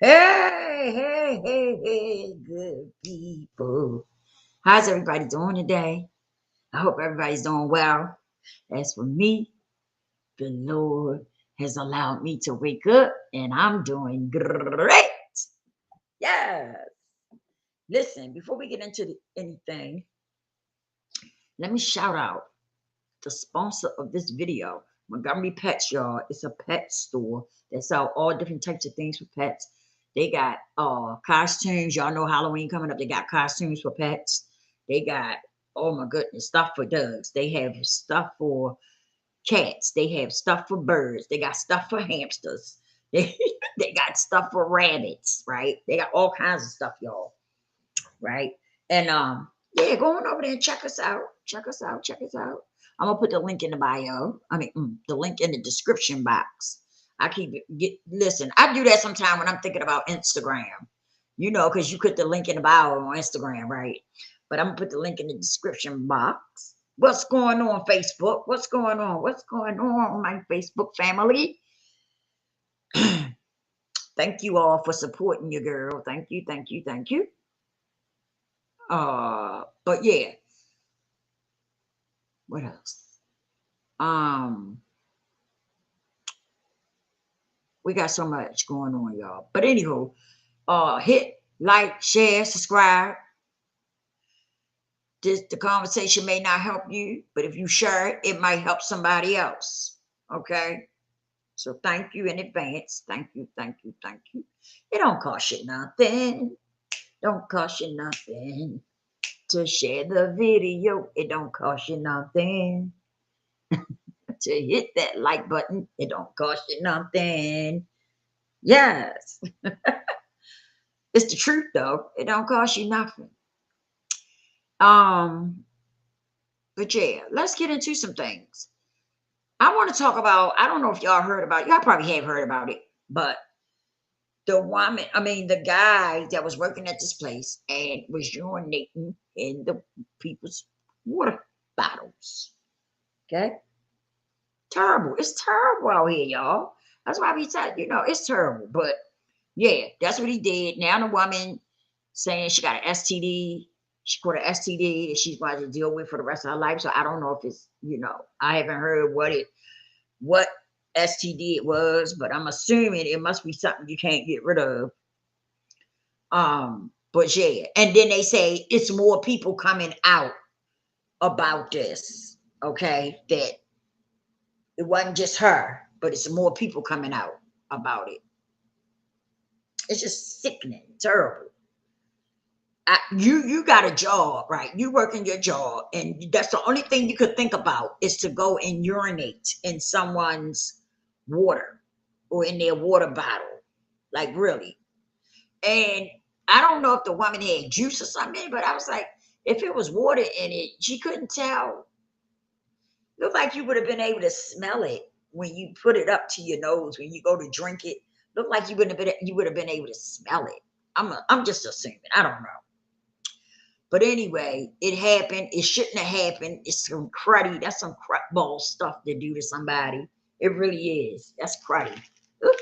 Hey, good people. How's everybody doing today? I hope everybody's doing well. As for me, the Lord has allowed me to wake up and I'm doing great. Yes. Listen, before we get into anything, let me shout out the sponsor of this video, Montgomery Pets, y'all. It's a pet store that sell all different types of things for pets. They got costumes. Y'all know Halloween coming up. They got costumes for pets. They got, oh my goodness, stuff for dogs. They have stuff for cats. They have stuff for birds. They got stuff for hamsters. They, they got stuff for rabbits, right? They got all kinds of stuff, y'all, right? And yeah, go on over there and check us out. Check us out. Check us out. I'm gonna put the link in the bio. The link in the description box. I listen. I do that sometime when I'm thinking about Instagram. Because you put the link in the bio on Instagram, right? But I'm gonna put the link in the description box. What's going on, Facebook? What's going on? What's going on, my Facebook family? Thank you all for supporting your girl. Thank you, thank you, thank you. But yeah, what else? Um, we got so much going on, y'all. But anywho, hit like, share, subscribe. The conversation may not help you, but if you share it, it might help somebody else. Okay. So thank you in advance. Thank you, thank you, thank you. It don't cost you nothing. Don't cost you nothing to share the video. It don't cost you nothing to hit that like button. It don't cost you nothing. Yes. It's the truth though. It don't cost you nothing. Um, but yeah, let's get into some things. I want to talk about, I don't know if y'all heard about it. Y'all probably have heard about it, but the guy that was working at this place and was urinating in the people's water bottles. Okay? Terrible. It's terrible out here, y'all. That's why we said, it's terrible. But yeah, that's what he did. Now the woman saying she got an STD. She got an STD that she's going to deal with for the rest of her life. So I don't know if it's, I haven't heard what STD it was, but I'm assuming it must be something you can't get rid of. But yeah, and then they say it's more people coming out about this. Okay, that it wasn't just her, but it's more people coming out about it. It's just sickening, terrible. You got a job, right? You work in your job, and that's the only thing you could think about is to go and urinate in someone's water or in their water bottle, like really. And I don't know if the woman had juice or something, but I was like, if it was water in it, she couldn't tell. Looked like you would have been able to smell it when you put it up to your nose when you go to drink it. Looked like you would have been able to smell it. I'm just assuming. I don't know. But anyway, it happened. It shouldn't have happened. It's some cruddy. That's some ball stuff to do to somebody. It really is. That's cruddy. Ooh,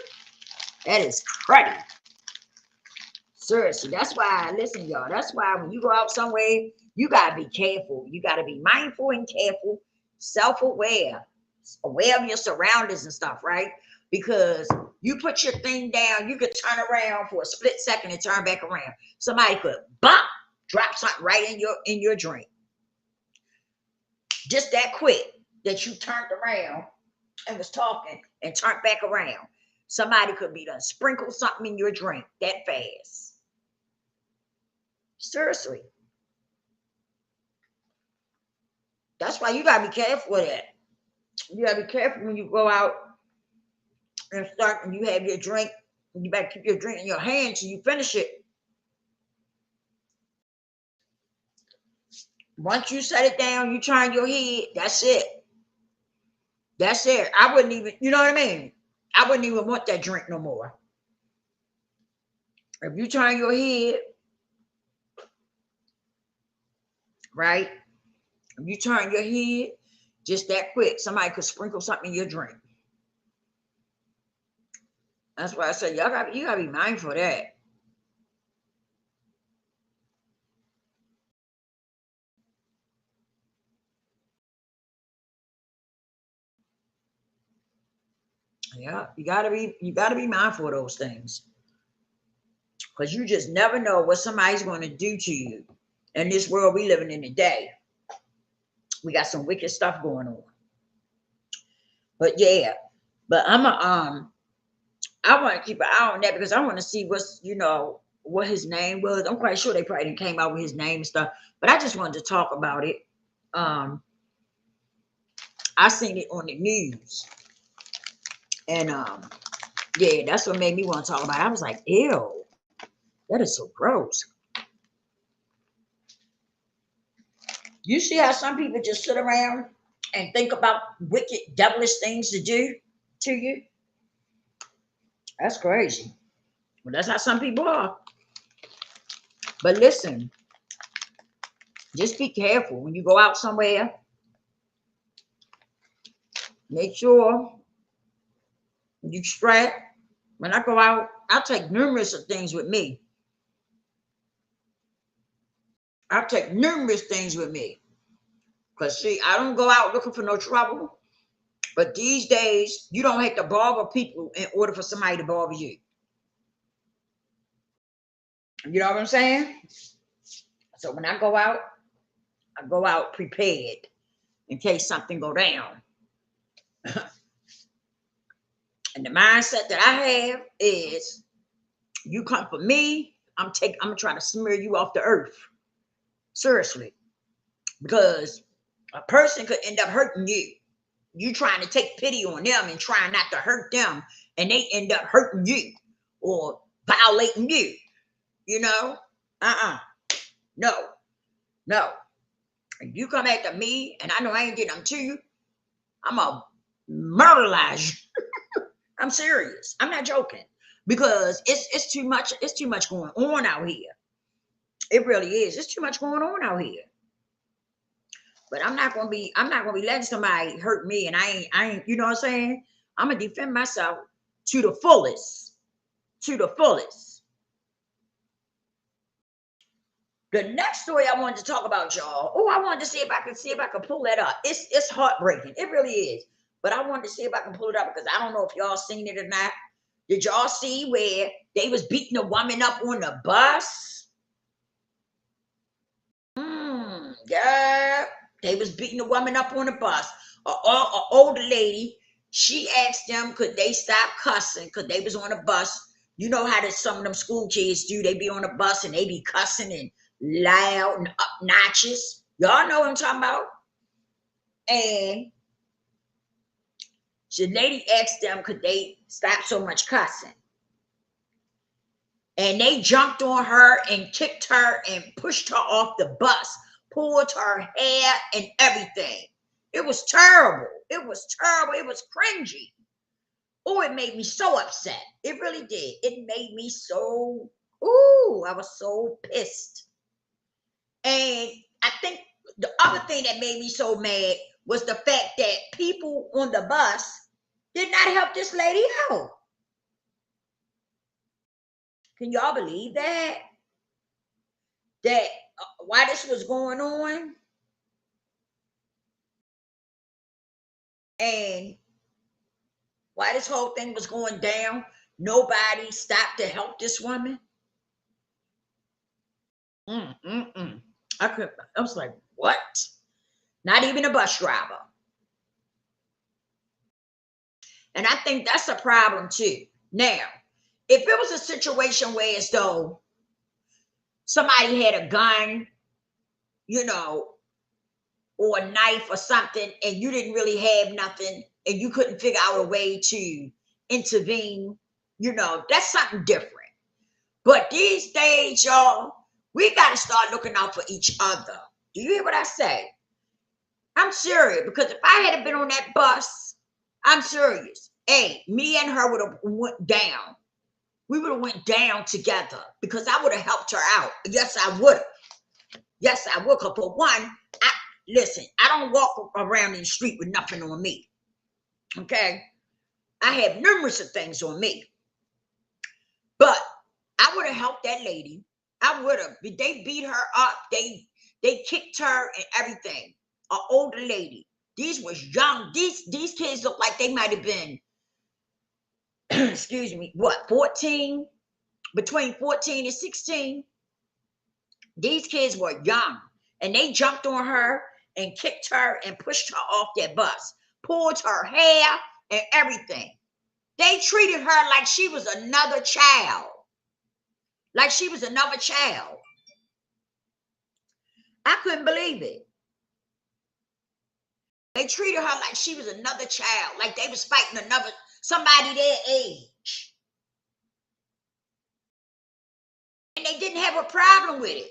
that is cruddy. Seriously. That's why, listen, y'all. That's why when you go out somewhere, you gotta be careful. You gotta be mindful and careful, self-aware, aware of your surroundings and stuff, right? Because you put your thing down, you could turn around for a split second and turn back around. Somebody could bop, drop something right in your drink. Just that quick that you turned around and was talking and turned back around. Somebody could be done sprinkle something in your drink that fast. Seriously. That's why you gotta be careful with that. You gotta be careful when you go out and start and you have your drink. You better keep your drink in your hand till you finish it. Once you set it down, you turn your head. That's it. That's it. I wouldn't even, you know what I mean? I wouldn't even want that drink no more. If you turn your head, right? If you turn your head just that quick, somebody could sprinkle something in your drink. That's why I said you gotta be mindful of that. Yeah, you gotta be mindful of those things. Because you just never know what somebody's going to do to you in this world we living in today. We got some wicked stuff going on. But yeah, but I want to keep an eye on that because I want to see what his name was. I'm quite sure they probably didn't came out with his name and stuff, but I just wanted to talk about it. Um, I seen it on the news, and yeah, that's what made me want to talk about it. I was like, ew, that is so gross. You see how some people just sit around and think about wicked, devilish things to do to you? That's crazy. Well, that's how some people are. But listen, just be careful when you go out somewhere. Make sure you strap. When I go out, I take numerous of things with me. I take numerous things with me. Because, see, I don't go out looking for no trouble. But these days, you don't have to bother people in order for somebody to bother you. You know what I'm saying? So when I go out prepared in case something go down. And the mindset that I have is you come for me, I'm gonna try to smear you off the earth. Seriously. Because a person could end up hurting you. You trying to take pity on them and trying not to hurt them, and they end up hurting you or violating you, you know? Uh-uh. No, no. If you come after me and I know I ain't getting them to you, I'm a murderize you. I'm serious. I'm not joking. Because it's too much going on out here. It really is. It's too much going on out here. But I'm not gonna be letting somebody hurt me and I ain't, you know what I'm saying? I'm gonna defend myself to the fullest. To the fullest. The next story I wanted to talk about, y'all. Oh, I wanted to see if I could pull that up. It's heartbreaking. It really is. But I wanted to see if I can pull it up because I don't know if y'all seen it or not. Did y'all see where they was beating a woman up on the bus? Yeah, they was beating a woman up on the bus. A older lady, she asked them, could they stop cussing? Cause they was on a bus. You know how that some of them school kids do. They be on a bus and they be cussing and loud and obnoxious. Y'all know what I'm talking about. And the lady asked them, could they stop so much cussing? And they jumped on her and kicked her and pushed her off the bus, pulled her hair and everything. It was terrible. It was terrible. It was cringy. Oh, it made me so upset. It really did. It made me so, ooh, I was so pissed. And I think the other thing that made me so mad was the fact that people on the bus did not help this lady out. Can y'all believe that? That why this was going on? And why this whole thing was going down, nobody stopped to help this woman. Mm, mm, mm. I was like, what? Not even a bus driver. And I think that's a problem too. Now, if it was a situation where as though somebody had a gun, you know, or a knife or something, and you didn't really have nothing, and you couldn't figure out a way to intervene, that's something different. But these days, y'all, we got to start looking out for each other. Do you hear what I say? I'm serious because if I had been on that bus, I'm serious. Hey, me and her would have went down. We would have went down together because I would have helped her out. Yes, I would have. Yes, I would. Because for one, listen, I don't walk around in the street with nothing on me. Okay? I have numerous of things on me. I would have helped that lady. I would have. They beat her up. They kicked her and everything. An older lady. These was young. These kids look like they might have been, excuse me, what, 14? Between 14 and 16. These kids were young. And they jumped on her and kicked her and pushed her off that bus, pulled her hair and everything. They treated her like she was another child. Like she was another child. I couldn't believe it. They treated her like she was another child, like they was fighting another somebody their age. And they didn't have a problem with it.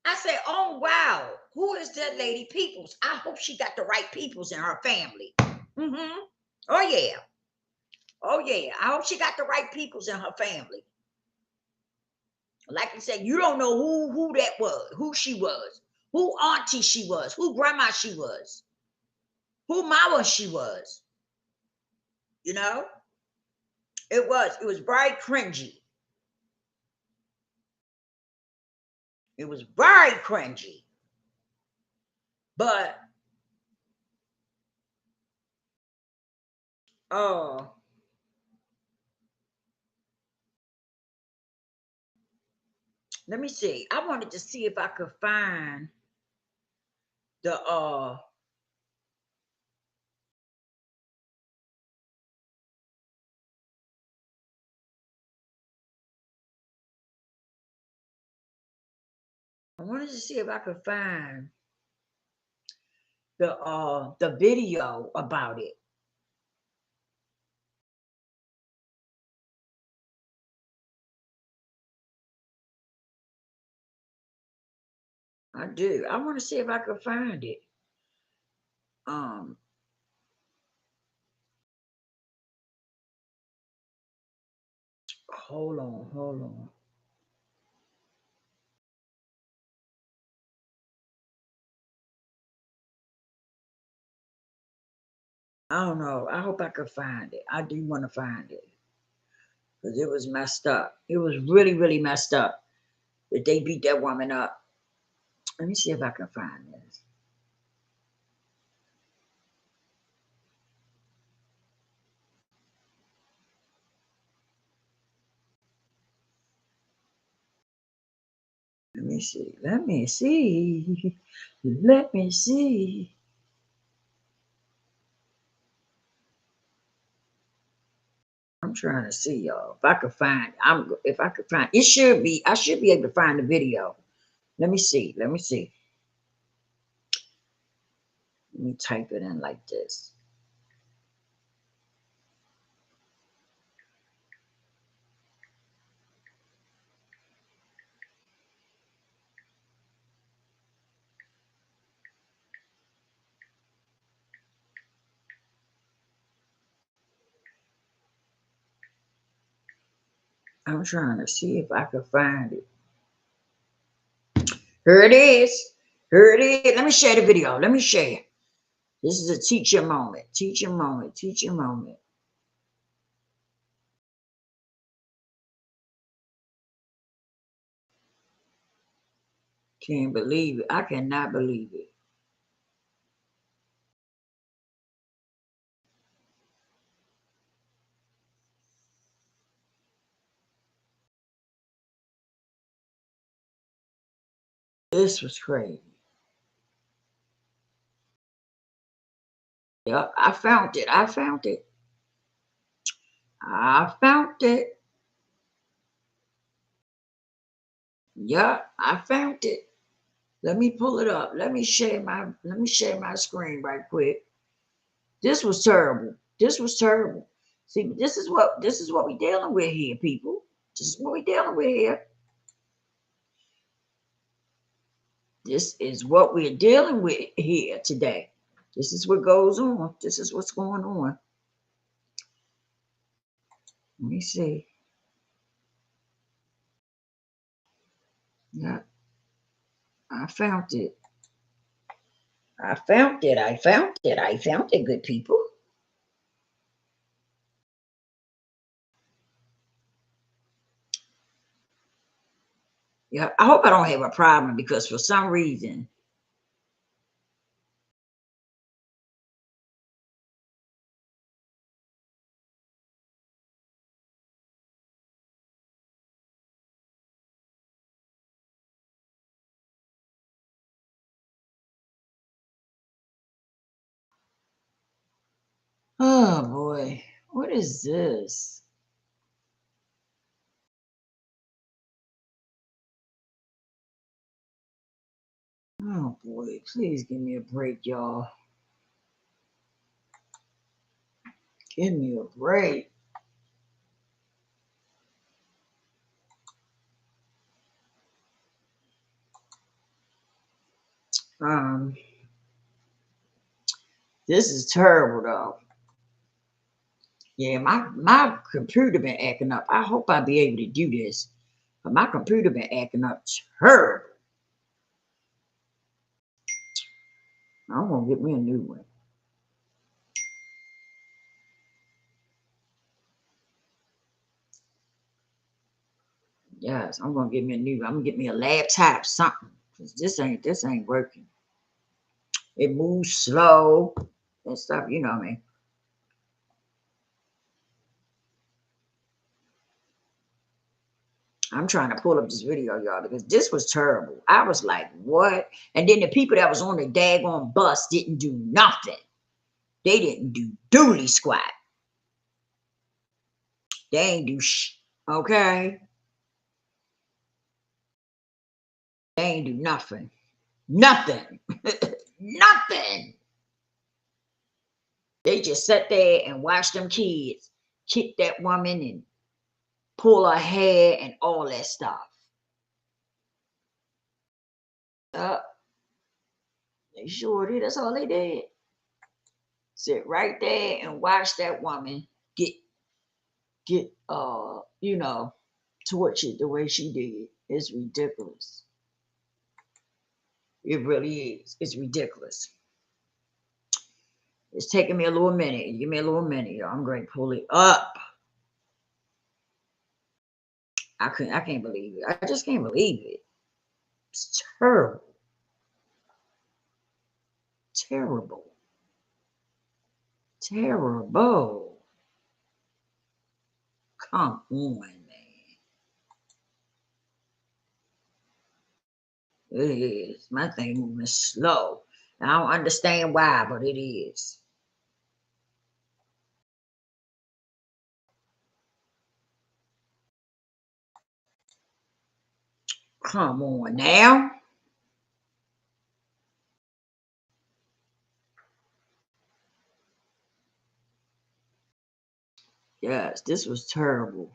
I said, oh wow, who is that lady Peoples? I hope she got the right peoples in her family. Mm-hmm. Oh yeah. Oh yeah. I hope she got the right peoples in her family. Like I said, you don't know who that was, who she was, who auntie she was, who grandma she was, who mama she was. You know? It was very cringy. It was very cringy. But oh, let me see. I wanted to see if I could find the I wanted to see if I could find the video about it. I do. I want to see if I could find it. Um, hold on. I don't know. I hope I could find it. I do want to find it because it was messed up. It was really, really messed up that they beat that woman up. Let me see if I can find this. Let me see. Let me see. Let me see. I'm trying to see y'all. If I could find, if I could find, it should be. I should be able to find the video. Let me see. Let me see. Let me type it in like this. I'm trying to see if I can find it. Here it is. Here it is. Let me share the video. Let me share. This is a teacher moment. Teacher moment. Teacher moment. Can't believe it. I cannot believe it. This was crazy. Yep, I found it. I found it. I found it. Yep, I found it. Let me pull it up. Let me share my screen right quick. This was terrible. This was terrible. See, this is what we dealing with here, people. This is what we dealing with here. This is what we're dealing with here today. This is what goes on. This is what's going on. Let me see. Yeah, I found it. I found it. I found it. I found it, good people. Yeah, I hope I don't have a problem because for some reason, oh boy, what is this? Oh boy, please give me a break, y'all. Give me a break. Um, this is terrible though. Yeah, my computer been acting up. I hope I'll be able to do this, but my computer been acting up terrible. I'm gonna get me a new one. Yes, I'm gonna get me a new. I'm gonna get me a laptop, something. 'Cause this ain't working. It moves slow and stuff. You know what I mean? I'm trying to pull up this video, y'all, because this was terrible. I was like, what? And then the people that was on the daggone bus didn't do nothing. They didn't do dooley squat. They ain't do okay? They ain't do nothing. Nothing. Nothing. They just sat there and watched them kids kick that woman and pull her hair and all that stuff. Uh, they sure did. That's all they did. Sit right there and watch that woman get tortured the way she did. It's ridiculous. It really is. It's ridiculous. It's taking me a little minute. Give me a little minute, y'all. I'm going to pull it up. I can't believe it. I just can't believe it. It's terrible. Terrible. Terrible. Come on, man. It is. My thing moving slow. I don't understand why, but it is. Come on now. Yes, this was terrible.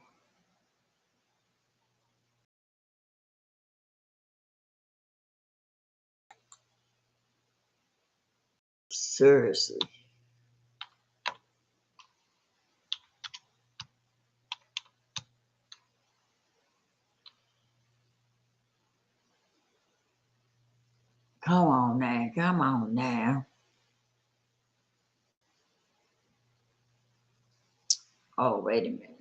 Seriously. Come on now. Come on now. Oh, wait a minute.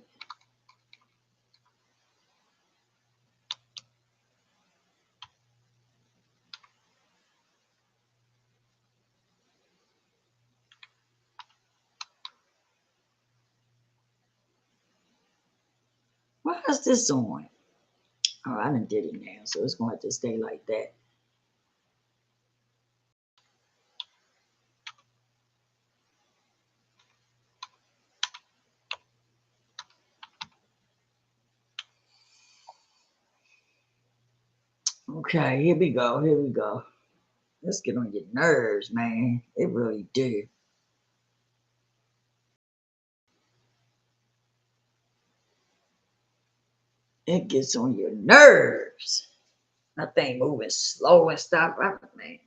Why is this on? Oh, I done did it now, so it's going to have to stay like that. Okay, here we go. Here we go. Let's get on your nerves, man. It really do. It gets on your nerves. That thing moving slow and stuff. Man,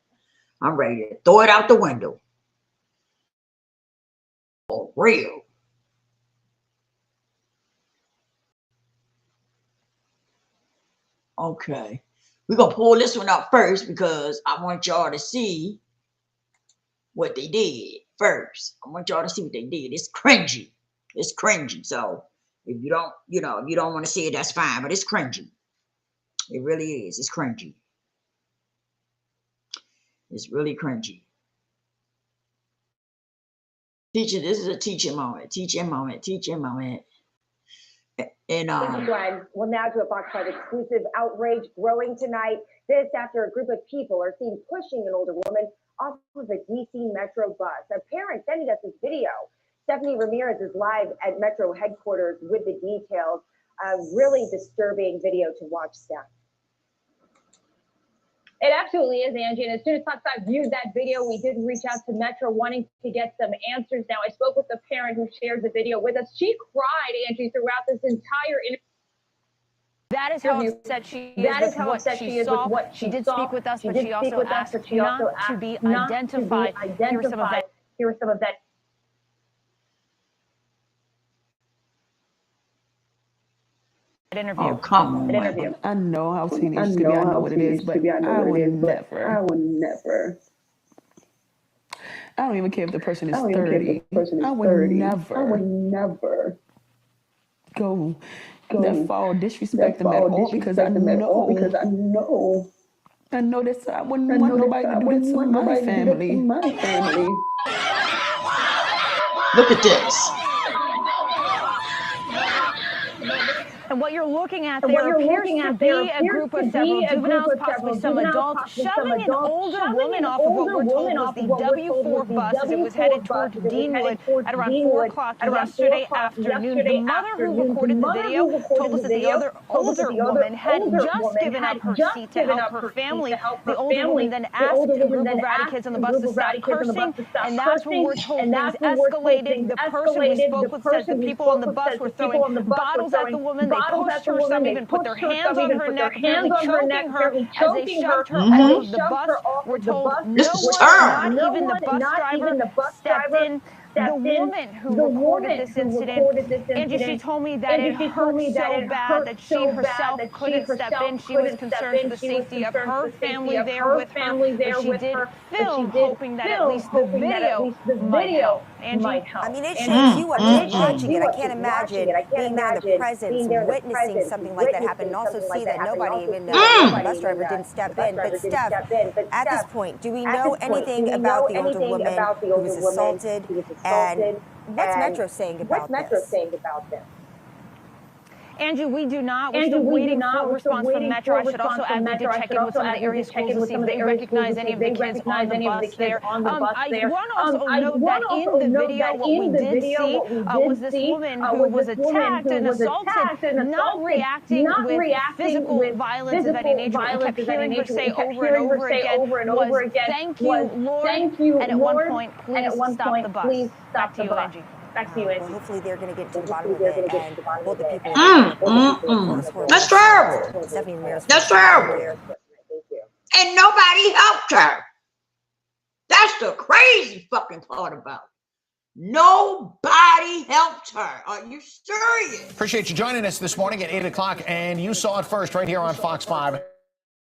I'm ready to throw it out the window. For real. Okay. We're going to pull this one up first because I want y'all to see what they did first. I want y'all to see what they did. It's cringy. It's cringy. So if you don't want to see it, that's fine, but it's cringy. It really is. It's cringy. It's really cringy. Teacher, this is a teaching moment. Teaching moment. Teaching moment. And Glenn, well, now to a Fox 5 exclusive. Outrage growing tonight. This after a group of people are seen pushing an older woman off of a DC Metro bus. A parent sending us this video. Stephanie Ramirez is live at Metro headquarters with the details. A really disturbing video to watch, Steph. It absolutely is, Angie. And as soon as Fox 5 viewed that video, we did reach out to Metro wanting to get some answers. Now, I spoke with the parent who shared the video with us. She cried, Angie, throughout this entire interview. That is how upset she is. That is how upset she is with what she did speak with us, but she also asked not to be identified. Here are some of that. Interview. Oh, come on. Interview. I know how teenagers could be. I know what it is, but I would never. I don't even care if the person is 30. I would never go that far disrespect them at all because I know that I wouldn't want nobody to do this to my family. Look at this. And what you're looking at there appears to be a group of several juveniles, possibly some adults, shoving an older woman off of what we're told was the W4 bus as it was headed towards Deanwood at around 4 o'clock yesterday afternoon. The mother who recorded the video told us that the older woman had just given up her seat to help her family. The older woman then asked a group of rowdy kids on the bus to stop cursing, and that's when we're told things escalated. The person we spoke with says the people on the bus were throwing bottles at the woman. They pushed her, some even put their hands on her neck, nearly choking her as they shoved her off of the bus. We're told not even the bus driver stepped in. The woman who recorded this incident, Angie, she told me that it hurt so bad that she herself couldn't step in. She was concerned for the safety of her family there with her, but she did film, hoping that at least the video might help. Angie? I mean, it shakes you up just watching it. I can't imagine being there in the presence, witnessing something like that happen, and also see that nobody, even the bus driver, didn't step in. But Steph, at this point, do we know anything about the older woman who was assaulted? And what's Metro saying about this? Angie, we do not. We're still waiting for a response from Metro. I should also add we did check in with some of the area schools to see if they recognize any of the kids on the bus there. I want to also note that in the video, what we did see was this woman who was attacked and assaulted, not reacting with physical violence of any nature. We kept hearing her say over and over again was, "Thank you, Lord," and at one point, "Please stop the bus." Back to you, Angie. Well, hopefully they're going to get to the bottom of it, and both the people. That's terrible. That's terrible. And nobody helped her. That's the crazy fucking part about it. Nobody helped her. Are you serious? Appreciate you joining us this morning at 8 o'clock, and you saw it first right here on Fox 5.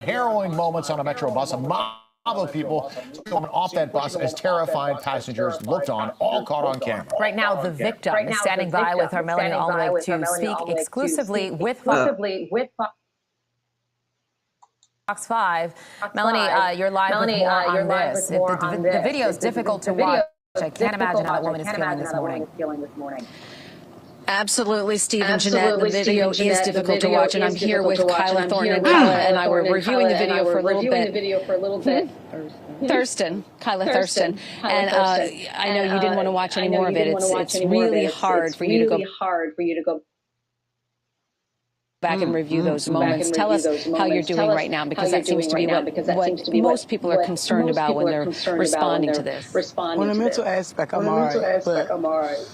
Harrowing moments on a Metro bus. A mob of people coming off that bus as terrified passengers looked on, all caught on camera. Right now, the victim is standing by with our Melanie Almelig to speak exclusively with Fox 5. Melanie, you're live with more on this. The video is difficult to watch. I can't imagine how that woman is feeling this morning. Absolutely, Steve and Jeanette. The video is difficult to watch, and I'm here with Kyla Thornton. And Kyla and I were reviewing the video for a little bit. Kyla Thurston. And I know you didn't want to watch any more of it. It's really hard for you to go back and review those moments. Tell us how you're doing right now, because that seems to be what most people are concerned about when they're responding to this. On the mental aspect, I'm all right,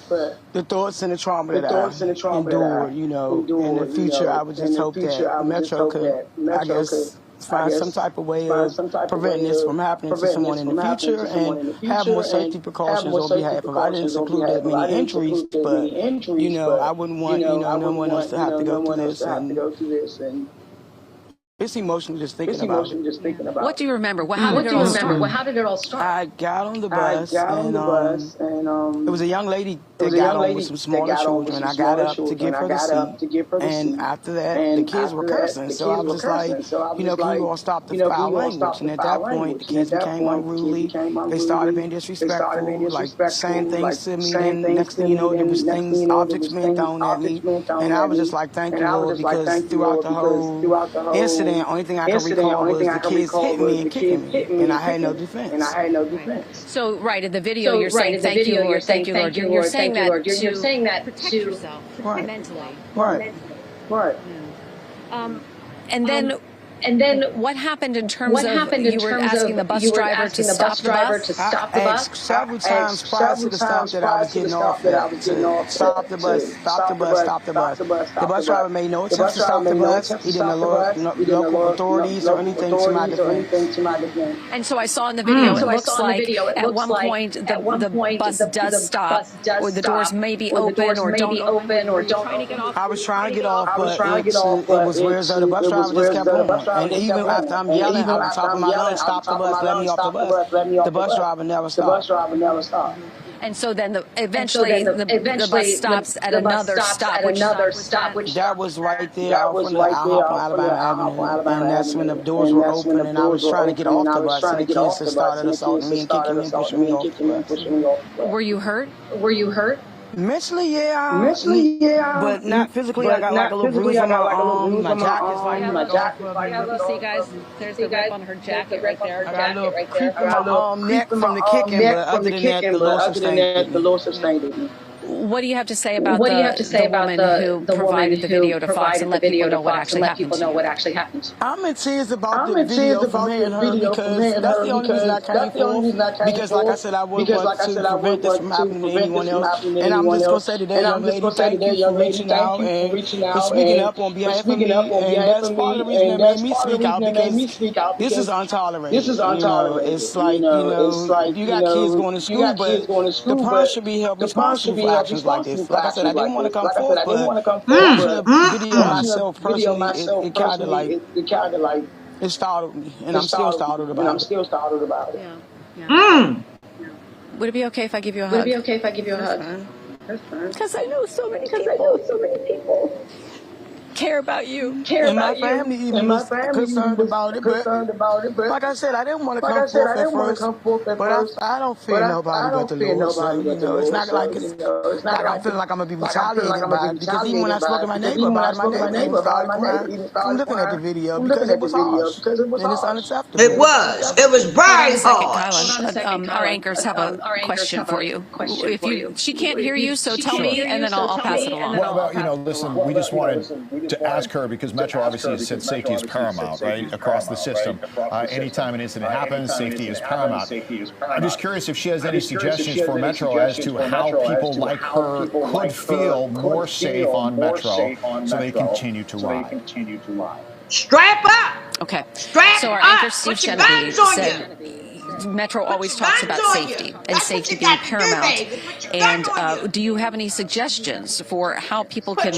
but the thoughts and the trauma that I endured, you know, in the future, I would just hope that Metro could, I guess, find some type of way of preventing this from happening to someone in the future and have more safety precautions on behalf of. I didn't include that many injuries, but, you know, I wouldn't want, no one else to have to go through this. And It's emotional just thinking about it. What do you remember? How did it all start? I got on the bus, and it was a young lady that got on with some smaller children. I got up to give her the seat, and after that, the kids were cursing. So I was just like, you know, can you all stop the foul language? And at that point, the kids became unruly. They started being disrespectful, like saying things to me. Then next thing you know, there was things, objects being thrown at me, and I was just like, thank you, Lord, because throughout the whole incident, only thing I can recall was the kids hit me and kicking me, and I had no defense. So, right, in the video, you're saying, thank you, Lord, thank you, Lord. You're saying that to protect yourself mentally. Right. And then what happened in terms of you were asking the bus driver to stop the bus? I asked several times prior to the stop that I was getting off at to stop the bus, stop the bus, stop the bus. The bus driver made no attempt to stop the bus. He didn't alert local authorities or anything to my defense. And so I saw in the video, it looks like at one point the bus does stop, or the doors may be open or don't open. I was trying to get off, but it was weird as though the bus driver just kept on. And even after I'm yelling out the top of my lungs, stop the bus, let me off the bus, the bus driver never stopped. And so then eventually the bus stops at another stop, which that was right there out from the Alabama Avenue, and that's when the doors were open, and I was trying to get off the bus, and the kids just started assaulting me and kicking me and pushing me off the bus. Were you hurt? Mentally, yeah, but not physically. I got like a little bruise on my arm. My jacket's like. You see, guys, there's the rip on her jacket right there. I got a little creep in my neck from the kicking, but other than that, the Lord sustained it. What do you have to say about the woman who provided the video to Fox and let people know what actually happened? I'm in tears about the video from hearing her because that's the only reason I came forth. Because like I said, I would want to prevent this from happening to anyone else. And I'm just going to say to that young lady, thank you for reaching out and for speaking up on behalf of me. And that's part of the reason that made me speak out, because this is intolerant. You know, it's like, you know, you got kids going to school, but the parents should be held responsible for actions like this. Like I said, I didn't want to come forth, but the video myself personally, it kind of like, it startled me, and I'm still startled about it. Yeah. Would it be okay if I give you a hug? Because I know so many people care about you. And my family even was concerned about it, but like I said, I didn't want to come forth at first, but I don't fear nobody but the Lord, so, you know, it's not like I'm feeling like I'm going to be retaliated by it, because even when I spoke to my neighbor about it, my neighbor started crying from looking at the video, because it was harsh, and it's unacceptable. It was very harsh. Kyla, our anchors have a question for you. She can't hear you, so tell me, and then I'll pass it along. Well, you know, listen, we just wanted to ask her, because Metro obviously has said safety is paramount, right, across the system. Anytime an incident happens, safety is paramount. I'm just curious if she has any suggestions for Metro as to how people like her could feel more safe on Metro so they continue to ride. Strap up. Okay. Strap so our up. anchor Steve Genevieve said Metro always talks about safety and safety being paramount. And do you have any suggestions for how people can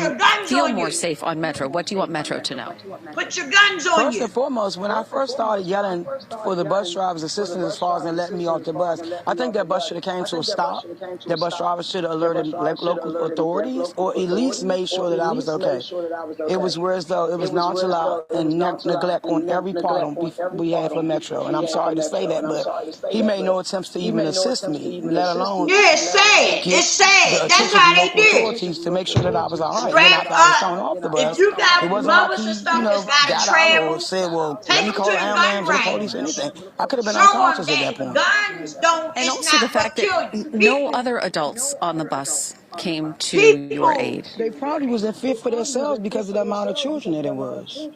feel more safe on Metro? What do you want Metro to know? Put your guns on you. First and foremost, when I first started yelling for the bus driver's assistance as far as them letting me off the bus, I think that bus should have came to a stop. That bus driver should have alerted local authorities, or at least made sure that I was okay. It was whereas though it was nonchalant and neglect on every part on behalf of Metro. And I'm sorry to say that, but he made no attempts to even assist me, let alone it's sad. It's sad. That's how they did. Authorities to make sure that I was all right. Strap up. Off the bus, if you got it wasn't mothers like and he, stuff you know, that's got travel, or said, well, take let me call the ambulance or the police or anything. I could have been show unconscious them at that point. Guns don't. And it's also not the fact that no other adults on the bus came to your aid. They probably was in fear for themselves because of the amount of children that it was.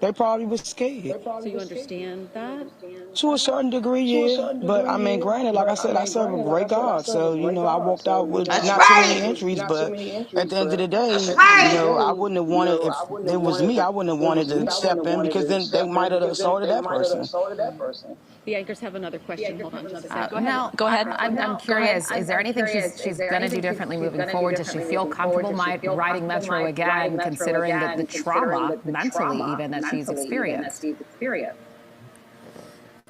They probably was scared. So you understand that? To a certain degree, yeah. But I mean, granted, like I said, I serve a great God. So, you know, I walked out with not too many injuries, but at the end of the day, you know, I wouldn't have wanted, if it was me, I wouldn't have wanted to step in, because then they might have assaulted that person. The anchors have another question. Hold on just a second. Mel, Go ahead. I'm curious. Is there anything she's going to do differently moving forward? Does she feel comfortable riding Metro again, considering the trauma, mentally even, that she's experienced?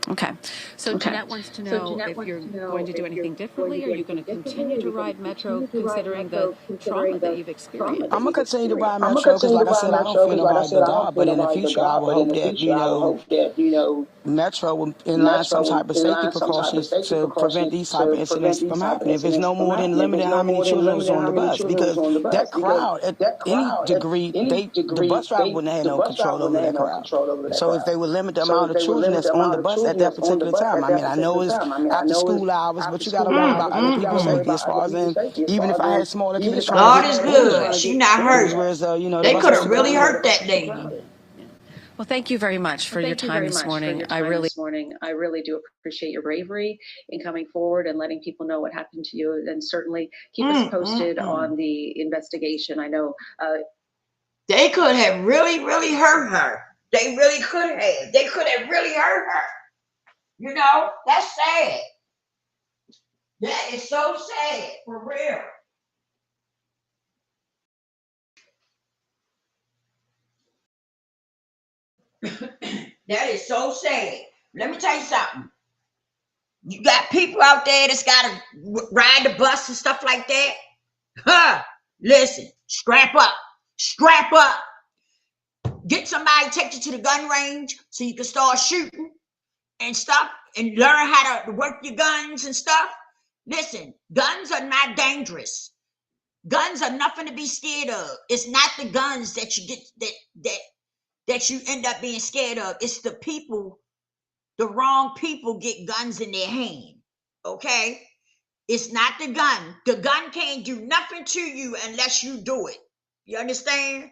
Okay. So Jeanette wants to know if you're going to do anything differently. Are you going to continue to ride Metro considering the trauma that you've experienced? I'm going to continue to ride Metro because, like I said, I don't feel nobody to die. But in the future, I would hope that, Metro will inline some type of safety precautions to prevent these type of incidents from happening. If it's no more than limited how many children was on the bus, because that crowd, at any degree, the bus driver wouldn't have no control over that crowd. So if they would limit the amount of children that's on the bus at that particular time, I mean, I know it's after school hours, but you got to worry about other people's safety as far as even if I had smaller kids trying God to is good. She not hurt. They could have really hurt that lady. Well, thank you very much for your time this morning. I really do appreciate your bravery in coming forward and letting people know what happened to you, and certainly keep us posted on the investigation. I know they could have really, really hurt her. They really could have. They could have really hurt her. You know, that's sad. That is so sad, for real. That is so sad. Let me tell you something. You got people out there that's got to ride the bus and stuff like that. Huh? Listen, strap up. Strap up. Get somebody to take you to the gun range so you can start shooting and stuff and learn how to work your guns and stuff. Listen, guns are not dangerous. Guns are nothing to be scared of. It's not the guns that you get that you end up being scared of. It's the people, the wrong people get guns in their hand. Okay? It's not the gun. The gun can't do nothing to you unless you do it. You understand?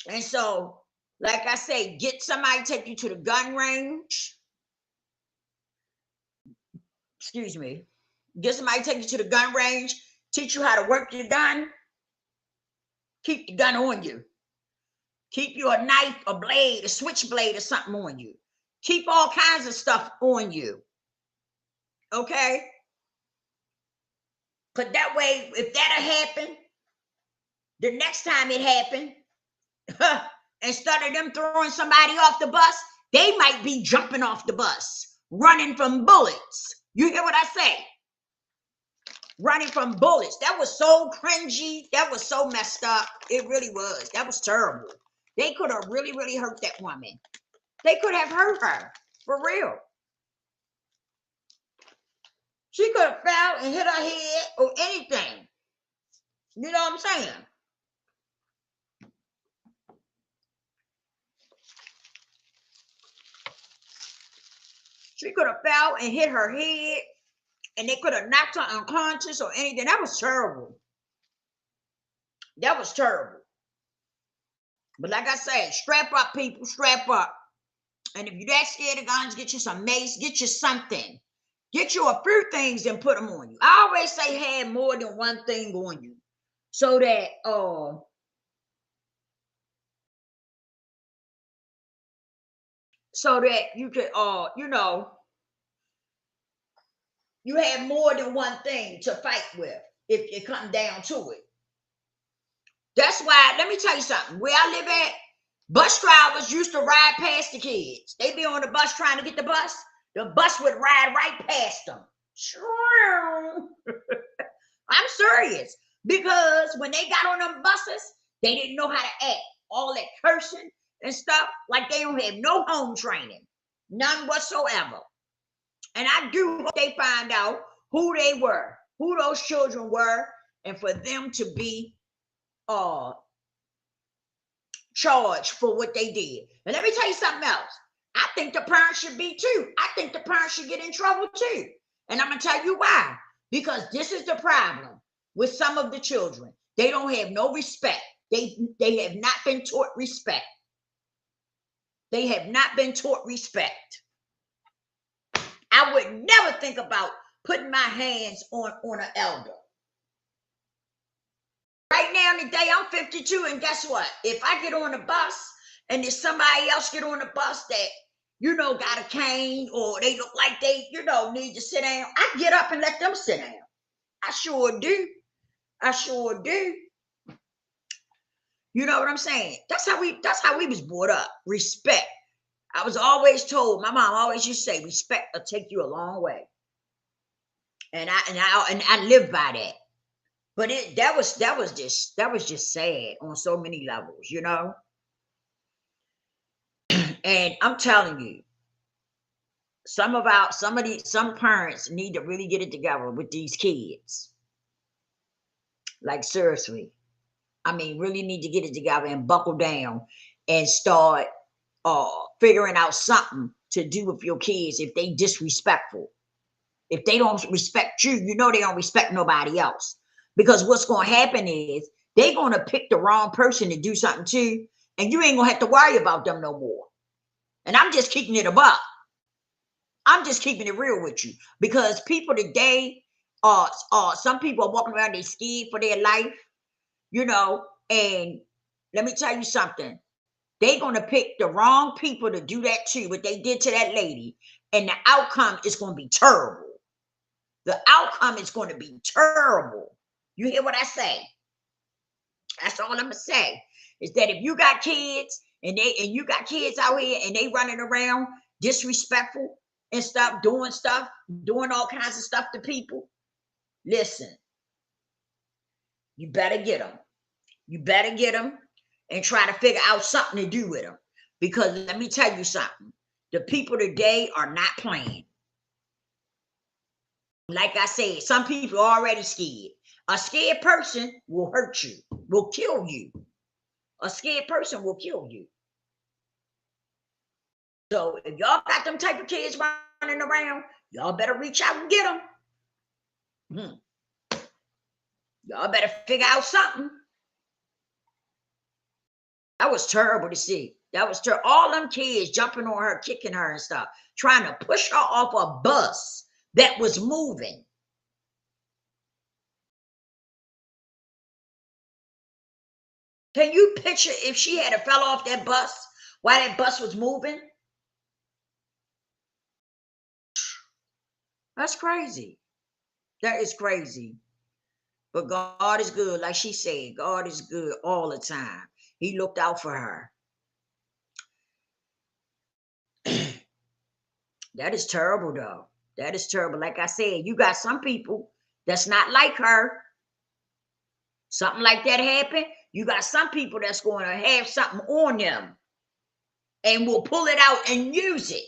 And so, like I say, get somebody to take you to the gun range. Excuse me. Get somebody to take you to the gun range, teach you how to work your gun. Keep the gun on you. Keep you a knife, a blade, a switchblade or something on you. Keep all kinds of stuff on you. Okay? But that way, if that'll happen, the next time it happened, instead of them throwing somebody off the bus, they might be jumping off the bus, running from bullets. You hear what I say? Running from bullets. That was so cringy. That was so messed up. It really was. That was terrible. They could have really, really hurt that woman. They could have hurt her. For real. She could have fell and hit her head or anything. You know what I'm saying? She could have fell and hit her head, and they could have knocked her unconscious or anything. That was terrible. That was terrible. But like I say, strap up, people, strap up. And if you're that scared of guns, get you some mace, get you something. Get you a few things and put them on you. I always say have more than one thing on you. So that you could you know, you have more than one thing to fight with if it comes down to it. That's why, let me tell you something. Where I live at, bus drivers used to ride past the kids. They be on the bus trying to get the bus. The bus would ride right past them. I'm serious. Because when they got on them buses, they didn't know how to act. All that cursing and stuff, like they don't have no home training. None whatsoever. And I do hope they find out who they were, who those children were, and for them to be charged for what they did. And let me tell you something else. I think the parents should be too. I think the parents should get in trouble too. And I'm going to tell you why. Because this is the problem with some of the children. They don't have no respect. They have not been taught respect. They have not been taught respect. I would never think about putting my hands on an elder. Right now today, I'm 52, and guess what? If I get on the bus and there's somebody else get on the bus that you know, got a cane or they look like they, you know, need to sit down, I get up and let them sit down. I sure do. I sure do. You know what I'm saying? That's how we was brought up. Respect. I was always told, my mom always used to say, respect will take you a long way. And I live by that. But that was just sad on so many levels, you know? And I'm telling you, some parents need to really get it together with these kids. Like, seriously. I mean, really need to get it together and buckle down and start figuring out something to do with your kids if they disrespectful. If they don't respect you, you know they don't respect nobody else. Because what's going to happen is they're going to pick the wrong person to do something to, and you ain't going to have to worry about them no more. And I'm just keeping it above. I'm just keeping it real with you. Because people today, some people are walking around, they scared for their life, you know, and let me tell you something. They're going to pick the wrong people to do that to, what they did to that lady, and the outcome is going to be terrible. The outcome is going to be terrible. You hear what I say? That's all I'm going to say. Is that if you got kids and you got kids out here and they running around disrespectful and stuff, doing all kinds of stuff to people, listen, you better get them. You better get them and try to figure out something to do with them. Because let me tell you something. The people today are not playing. Like I said, some people are already scared. A scared person will hurt you, will kill you. A scared person will kill you. So if y'all got them type of kids running around, y'all better reach out and get them. Y'all better figure out something. That was terrible to see. That was terrible. All them kids jumping on her, kicking her and stuff, trying to push her off a bus that was moving. Can you picture if she had fell off that bus while that bus was moving? That's crazy. That is crazy. But God is good. Like she said, God is good all the time. He looked out for her. That is terrible, though. That is terrible. Like I said, you got some people that's not like her. Something like that happen. You got some people that's going to have something on them and will pull it out and use it.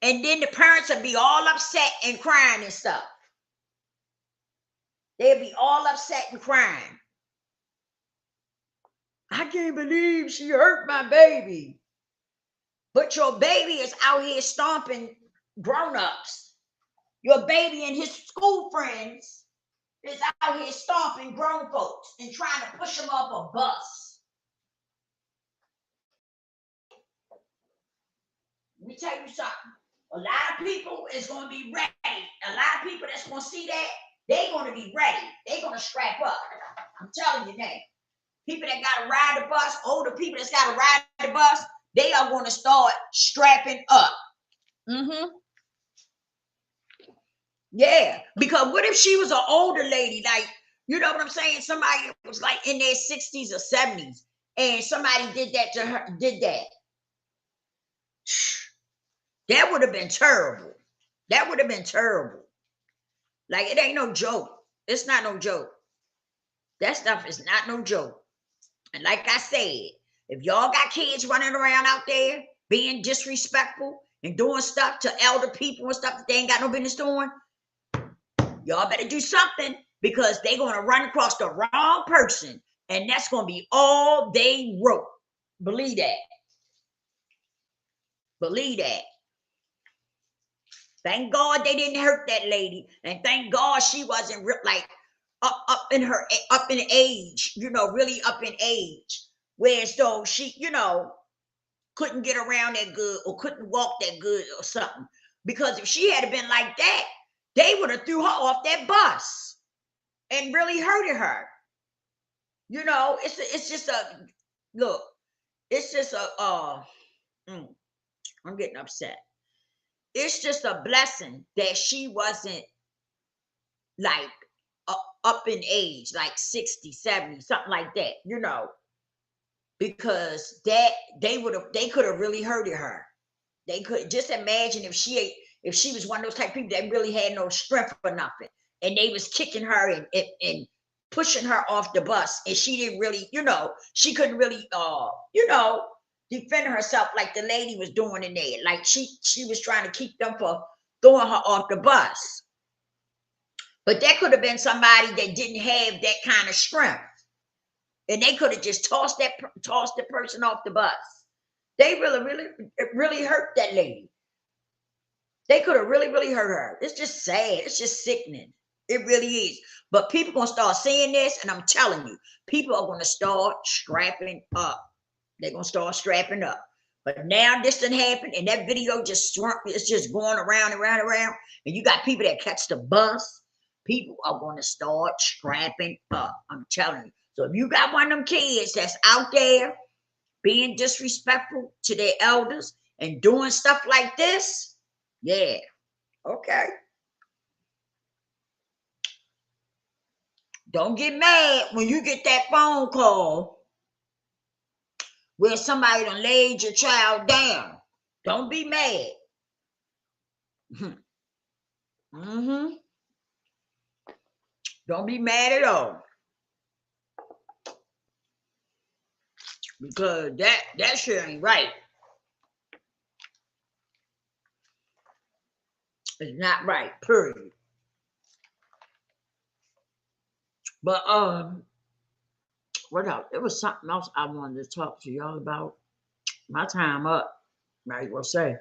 And then the parents will be all upset and crying and stuff. They'll be all upset and crying. I can't believe she hurt my baby. But your baby is out here stomping grown-ups. Your baby and his school friends is out here stomping grown folks and trying to push them off a bus. Let me tell you something. A lot of people is going to be ready. A lot of people that's going to see that, they're going to be ready. They're going to strap up. I'm telling you that. People that got to ride the bus, older people that's got to ride the bus, they are going to start strapping up. Yeah, because what if she was an older lady, like, you know what I'm saying? Somebody was like in their 60s or 70s, and somebody did that to her, That would have been terrible. That would have been terrible. Like, it ain't no joke. It's not no joke. That stuff is not no joke. And like I said, if y'all got kids running around out there being disrespectful and doing stuff to elder people and stuff that they ain't got no business doing, y'all better do something, because they're going to run across the wrong person, and that's going to be all they wrote. Believe that. Believe that. Thank God they didn't hurt that lady, and thank God she wasn't like up in age, you know, really up in age, where so she, you know, couldn't get around that good or couldn't walk that good or something. Because if she had been like that, they would have threw her off that bus and really hurted her. You know, it's just look, it's just I'm getting upset. It's just a blessing that she wasn't like up in age, like 60, 70, something like that, you know, because that they could have really hurted her. They could just imagine if she was one of those type of people that really had no strength for nothing, and they was kicking her and pushing her off the bus, and she didn't really, you know, she couldn't really, you know, defend herself like the lady was doing in there. Like she was trying to keep them from throwing her off the bus. But that could have been somebody that didn't have that kind of strength, and they could have just tossed the person off the bus. They really hurt that lady. They could have really hurt her. It's just sad. It's just sickening. It really is. But people gonna start seeing this, and I'm telling you, people are gonna start strapping up. They're gonna start strapping up. But now this done happened, and that video it's just going around and around and around, and you got people that catch the bus. People are gonna start strapping up. I'm telling you. So if you got one of them kids that's out there being disrespectful to their elders and doing stuff like this, yeah, okay. Don't get mad when you get that phone call where somebody done laid your child down. Don't be mad. Don't be mad at all. Because that shit ain't right. It's not right, period. But what else? There was something else I wanted to talk to y'all about. My time up, might as well say.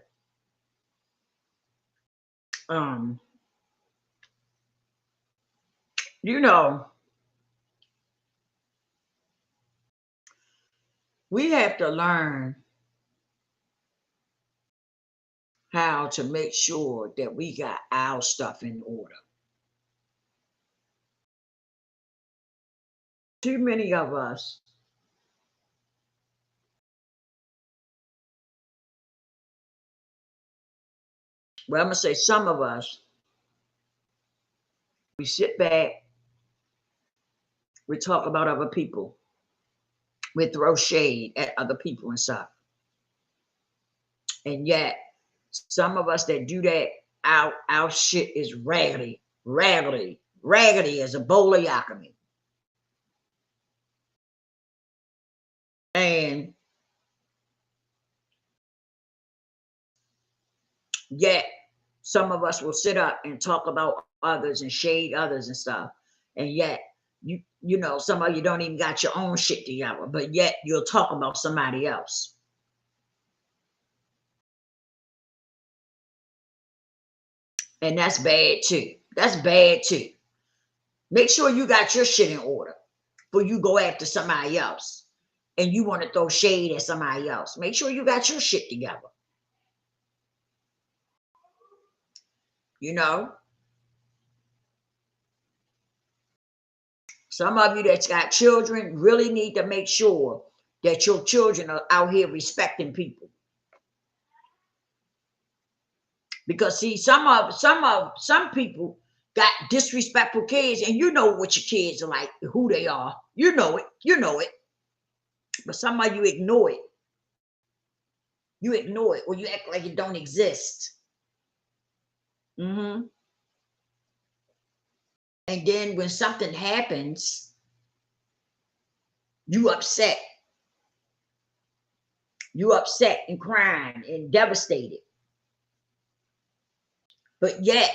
You know, we have to learn how to make sure that we got our stuff in order. Too many of us I'm gonna say some of us, we sit back, we talk about other people, we throw shade at other people and stuff. And yet, some of us that do that, our shit is raggedy as a bowl of yakami. And yet, some of us will sit up and talk about others and shade others and stuff. And yet, you know, some of you don't even got your own shit together, but yet you'll talk about somebody else. And that's bad too. That's bad too. Make sure you got your shit in order before you go after somebody else and you want to throw shade at somebody else. Make sure you got your shit together. You know? Some of you that's got children really need to make sure that your children are out here respecting people. Because see, some people got disrespectful kids, and you know what your kids are like, who they are. You know it. But some of you ignore it. You ignore it, or you act like it don't exist. And then when something happens, you upset. You upset and crying and devastated. But yet,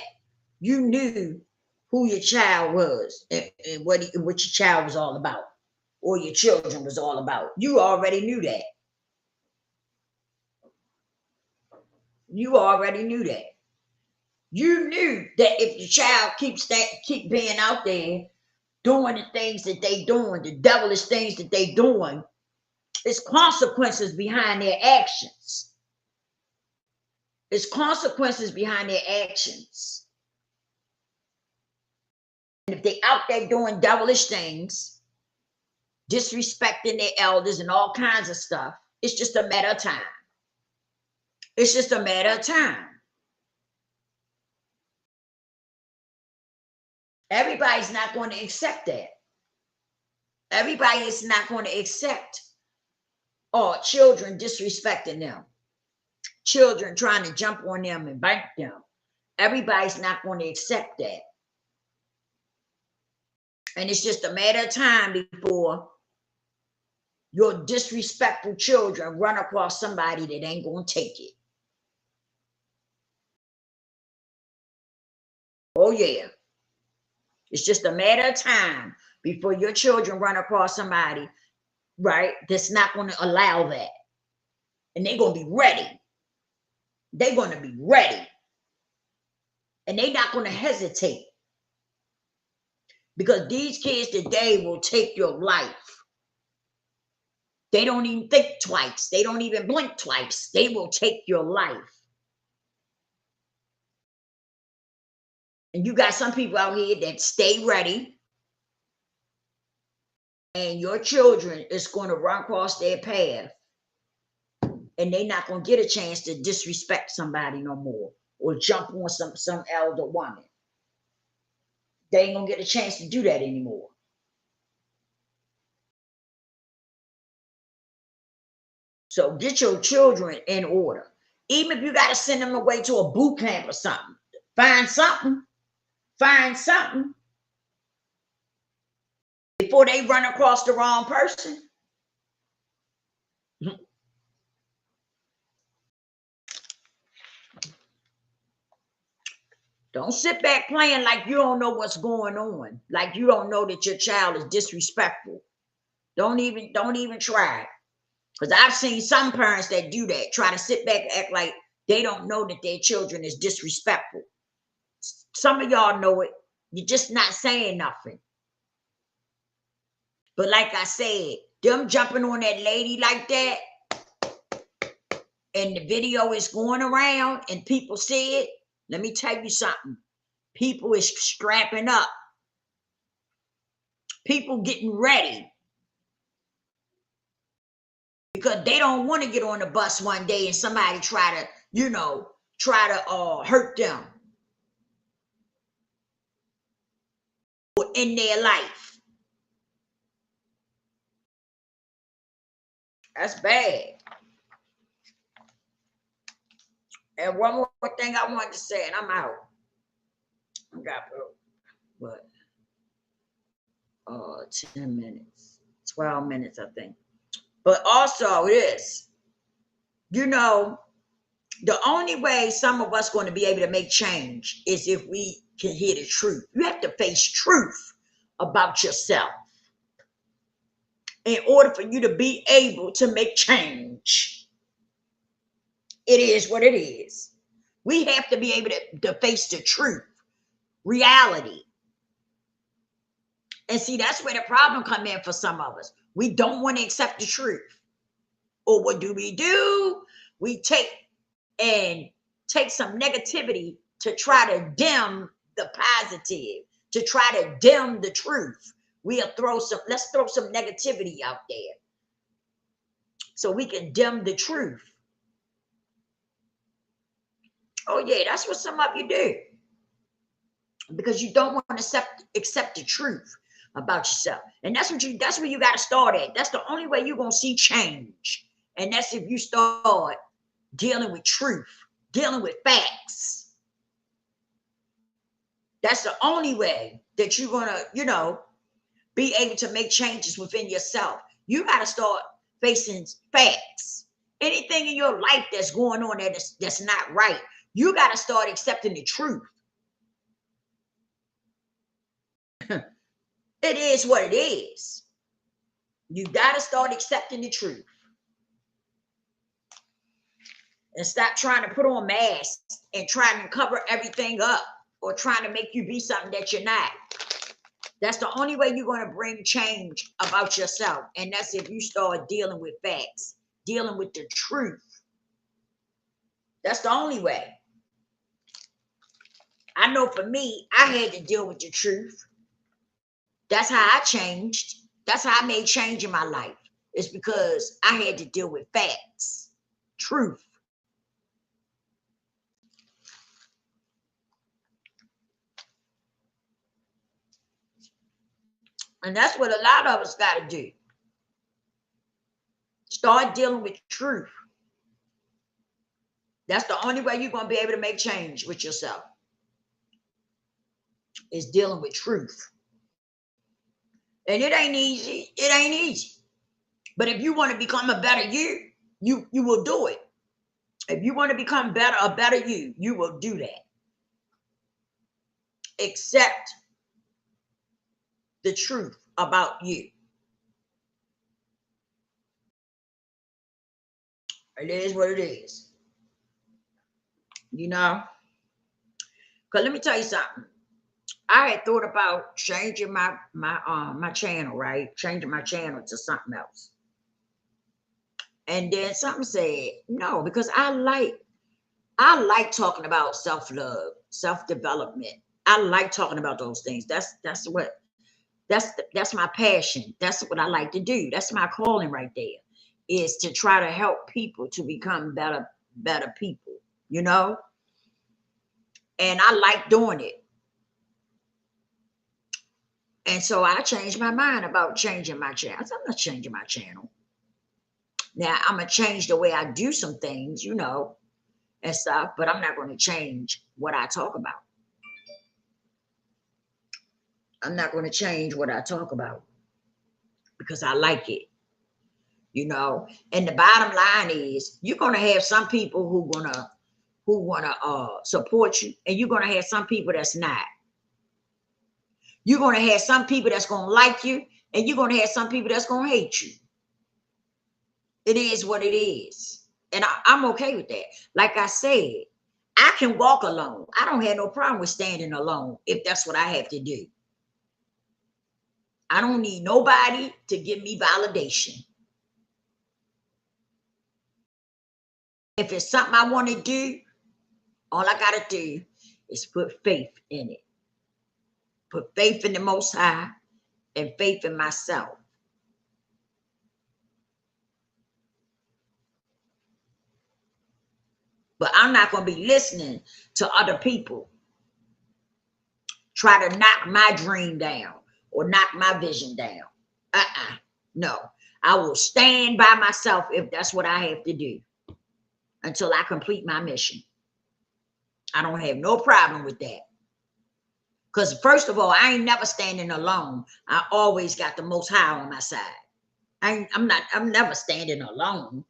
you knew who your child was and what your child was all about, or your children was all about. You already knew that. You already knew that. You knew that if your child keep being out there doing the things that they doing, the devilish things that they doing, it's consequences behind their actions. It's consequences behind their actions. And if they out there doing devilish things, disrespecting their elders and all kinds of stuff, It's just a matter of time. It's just a matter of time. Everybody's not going to accept that. Everybody is not going to accept children disrespecting them. Children trying to jump on them and bite them. Everybody's not going to accept that. And it's just a matter of time before your disrespectful children run across somebody that ain't going to take it. Oh, yeah. It's just a matter of time before your children run across somebody, right, that's not going to allow that. And they're going to be ready. They're going to be ready. And they're not going to hesitate. Because these kids today will take your life. They don't even think twice. They don't even blink twice. They will take your life. And you got some people out here that stay ready. And your children is going to run across their path. And they're not going to get a chance to disrespect somebody no more. Or jump on some elder woman. They ain't going to get a chance to do that anymore. So get your children in order. Even if you got to send them away to a boot camp or something. Find something. Find something. Before they run across the wrong person. Don't sit back playing like you don't know what's going on. Like you don't know that your child is disrespectful. Don't even try it. Because I've seen some parents that do that. Try to sit back and act like they don't know that their children is disrespectful. Some of y'all know it. You're just not saying nothing. But like I said, them jumping on that lady like that, and the video is going around and people see it, let me tell you something. People is strapping up. People getting ready. Because they don't want to get on the bus one day and somebody try to hurt them. Or in their life. That's bad. And one more thing I wanted to say, and I'm out. I got what? 10 minutes, 12 minutes, I think. But also this, the only way some of us going to be able to make change is if we can hear the truth. You have to face truth about yourself in order for you to be able to make change. It is what it is. We have to be able to face the truth, reality. And see, that's where the problem come in for some of us. We don't want to accept the truth. Or what do? We take some negativity to try to dim the positive, to try to dim the truth. Let's throw some negativity out there so we can dim the truth. Oh yeah, that's what some of you do. Because you don't want to accept the truth about yourself. And that's where you got to start at. That's the only way you're going to see change. And that's if you start dealing with truth, dealing with facts. That's the only way that you're going to, be able to make changes within yourself. You got to start facing facts. Anything in your life that's going on that's not right, you got to start accepting the truth. It is what it is. You got to start accepting the truth. And stop trying to put on masks and trying to cover everything up or trying to make you be something that you're not. That's the only way you're going to bring change about yourself. And that's if you start dealing with facts, dealing with the truth. That's the only way. I know for me, I had to deal with the truth. That's how I changed. That's how I made change in my life. It's because I had to deal with facts, truth. And that's what a lot of us got to do. Start dealing with truth. That's the only way you're going to be able to make change with yourself, is dealing with truth. And it ain't easy. It ain't easy. But if you want to become a better you, you will do it. If you want to become a better you, you will do that. Accept the truth about you. It is what it is. You know? Because let me tell you something. I had thought about changing my channel, right? Changing my channel to something else. And then something said, no, because I like talking about self-love, self-development. I like talking about those things. That's my passion. That's what I like to do. That's my calling right there, is to try to help people to become better people, you know? And I like doing it. And so I changed my mind about changing my channel. I said, I'm not changing my channel. Now, I'm going to change the way I do some things, you know, and stuff, but I'm not going to change what I talk about. I'm not going to change what I talk about because I like it, you know. And the bottom line is, you're going to have some people who want to support you, and you're going to have some people that's not. You're going to have some people that's going to like you, and you're going to have some people that's going to hate you. It is what it is. And I'm okay with that. Like I said, I can walk alone. I don't have no problem with standing alone if that's what I have to do. I don't need nobody to give me validation. If it's something I want to do, all I got to do is put faith in it. Put faith in the Most High and faith in myself. But I'm not going to be listening to other people try to knock my dream down or knock my vision down. No. I will stand by myself if that's what I have to do until I complete my mission. I don't have no problem with that. Because first of all, I ain't never standing alone. I always got the Most High on my side. I'm never standing alone.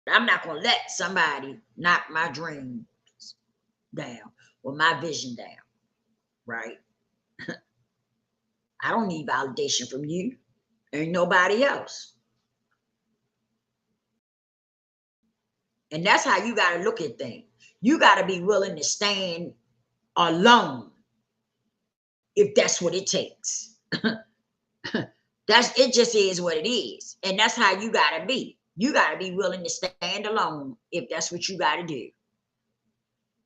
I'm not going to let somebody knock my dreams down or my vision down, right? I don't need validation from you. Ain't nobody else. And that's how you got to look at things. You got to be willing to stand alone if that's what it takes. It just is what it is. And that's how you got to be. You got to be willing to stand alone if that's what you got to do.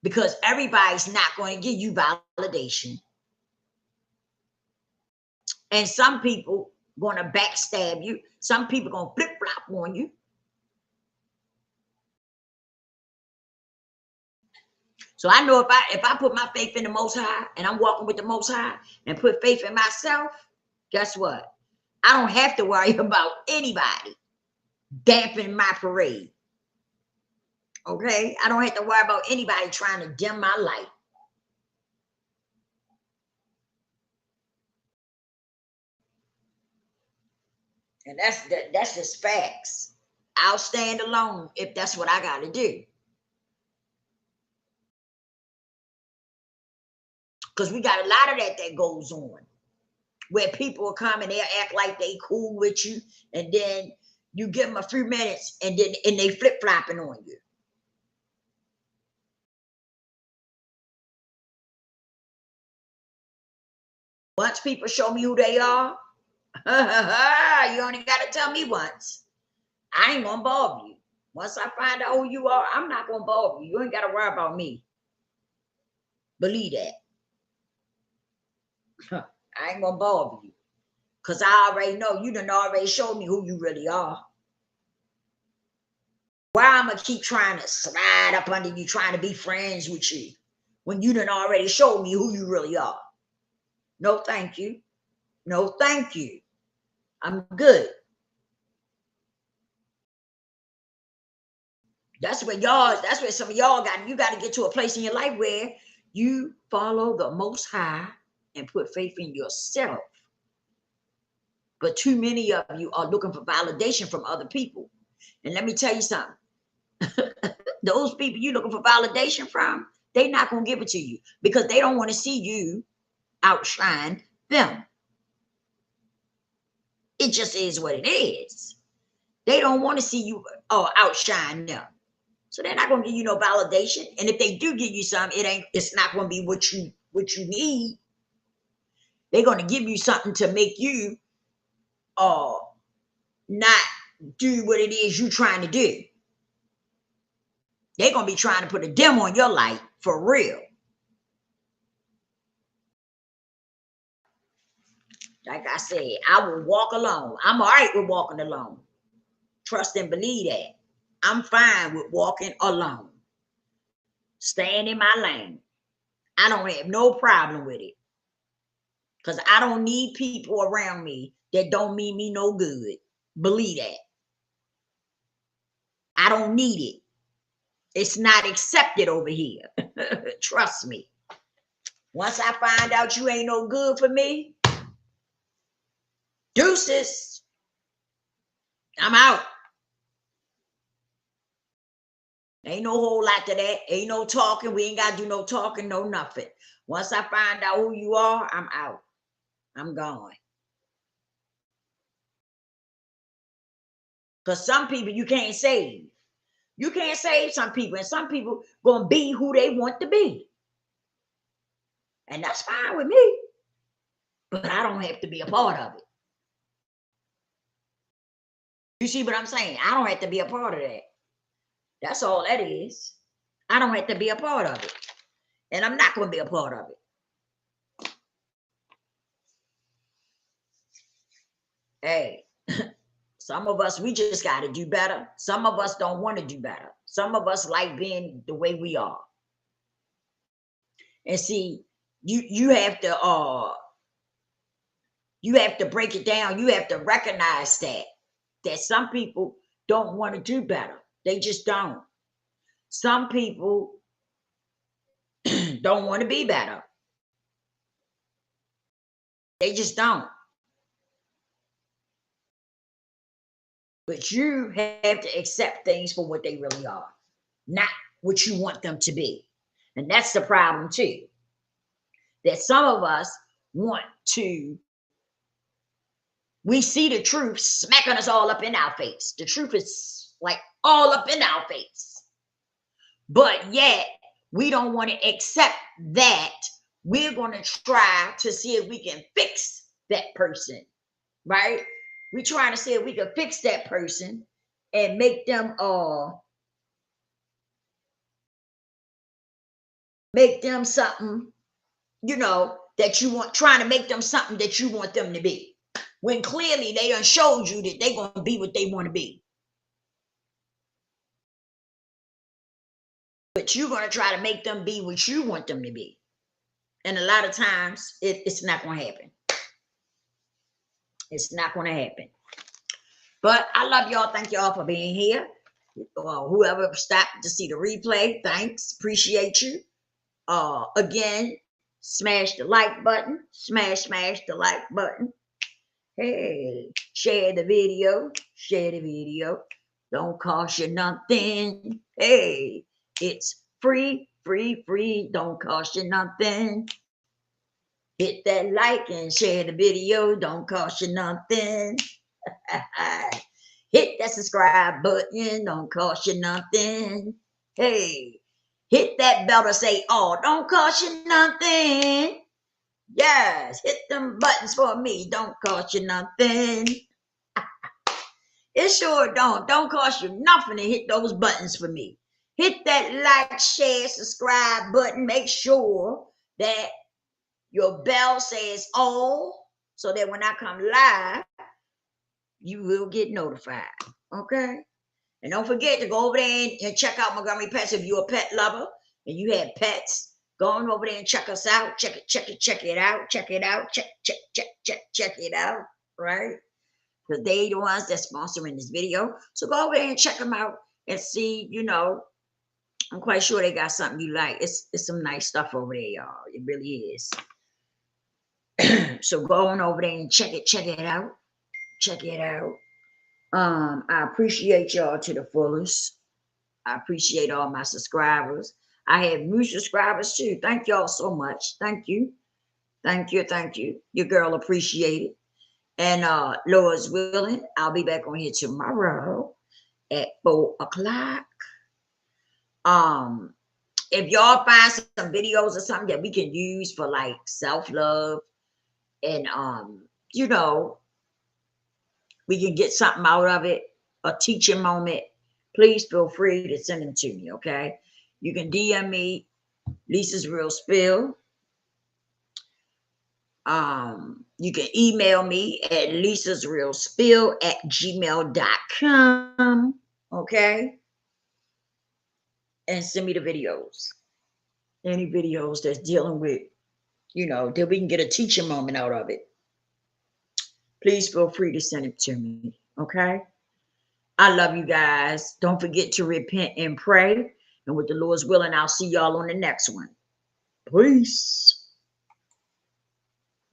Because everybody's not going to give you validation. And some people going to backstab you. Some people going to flip-flop on you. So I know if I put my faith in the Most High and I'm walking with the Most High and put faith in myself, guess what? I don't have to worry about anybody dampening my parade. Okay? I don't have to worry about anybody trying to dim my light. And that's just facts. I'll stand alone if that's what I got to do. Because we got a lot of that goes on. Where people will come and they'll act like they cool with you. And then you give them a few minutes and they flip-flopping on you. Once people show me who they are, you only got to tell me once. I ain't going to bother you. Once I find out who you are, I'm not going to bother you. You ain't got to worry about me. Believe that. I ain't gonna bother you. Because I already know you done already showed me who you really are. Why I'm gonna keep trying to slide up under you, trying to be friends with you, when you done already showed me who you really are? No, thank you. No, thank you. I'm good. That's where some of y'all you got to get to a place in your life where you follow the Most High and put faith in yourself. But too many of you are looking for validation from other people. And let me tell you something. Those people you looking for validation from, they're not going to give it to you because they don't want to see you outshine them. It just is what it is. They don't want to see you outshine them. So they're not going to give you no validation. And if they do give you some, it's not going to be what you need. They're going to give you something to make you not do what it is you're trying to do. They're going to be trying to put a dim on your light for real. Like I said, I will walk alone. I'm all right with walking alone. Trust and believe that. I'm fine with walking alone. Staying in my lane. I don't have no problem with it. Because I don't need people around me that don't mean me no good. Believe that. I don't need it. It's not accepted over here. Trust me. Once I find out you ain't no good for me, deuces. I'm out. Ain't no whole lot to that. Ain't no talking. We ain't got to do no talking, no nothing. Once I find out who you are, I'm out. I'm gone. Because some people you can't save. You can't save some people. And some people going to be who they want to be. And that's fine with me. But I don't have to be a part of it. You see what I'm saying? I don't have to be a part of that. That's all that is. I don't have to be a part of it. And I'm not going to be a part of it. Hey, some of us, we just got to do better. Some of us don't want to do better. Some of us like being the way we are. And see, you have to break it down. You have to recognize that some people don't want to do better. They just don't. Some people don't want to be better. They just don't. But you have to accept things for what they really are, not what you want them to be. And that's the problem too. That some of us we see the truth smacking us all up in our face. The truth is like all up in our face. But yet, we don't want to accept that. We're going to try to see if we can fix that person, right? We're trying to see if we can fix that person and make them something, that you want, trying to make them something that you want them to be. When clearly they done showed you that they're going to be what they want to be. But you're going to try to make them be what you want them to be. And a lot of times, it's not going to happen. It's not going to happen. But I love y'all. Thank y'all for being here. Whoever stopped to see the replay, thanks. Appreciate you. Again, smash the like button. Smash the like button. Hey, share the video. Share the video. Don't cost you nothing. Hey, it's free. Don't cost you nothing. Hit that like and share the video. Don't cost you nothing. Hit that subscribe button. Don't cost you nothing. Hey, hit that bell to say, oh, don't cost you nothing. Yes, hit them buttons for me. Don't cost you nothing. It sure don't. Don't cost you nothing to hit those buttons for me. Hit that like, share, subscribe button. Make sure that Your bell says all, so that when I come live, you will get notified. Okay? And don't forget to go over there and check out Montgomery Pets if you're a pet lover and you have pets. Go on over there and check us out. Check it out. Check it out. Right? Because they the ones that's sponsoring this video. So go over there and check them out and see, you know, I'm quite sure they got something you like. It's some nice stuff over there, y'all. It really is. So go on over there and check it out. Check it out. I appreciate y'all to the fullest. I appreciate all my subscribers. I have new subscribers too. Thank y'all so much. Thank you. Your girl appreciate it. And Lord's willing, I'll be back on here tomorrow at 4 o'clock. If y'all find some videos or something that we can use for like self-love and you know, we can get something out of it, a teaching moment, please feel free to send them to me, okay? You can DM me, Lisa's Real Spill. You can email me at lisasrealspill@gmail.com, okay? And send me the videos. Any videos that's dealing with, you know, that we can get a teaching moment out of it. Please feel free to send it to me, okay? I love you guys. Don't forget to repent and pray. And with the Lord's willing, I'll see y'all on the next one. Peace.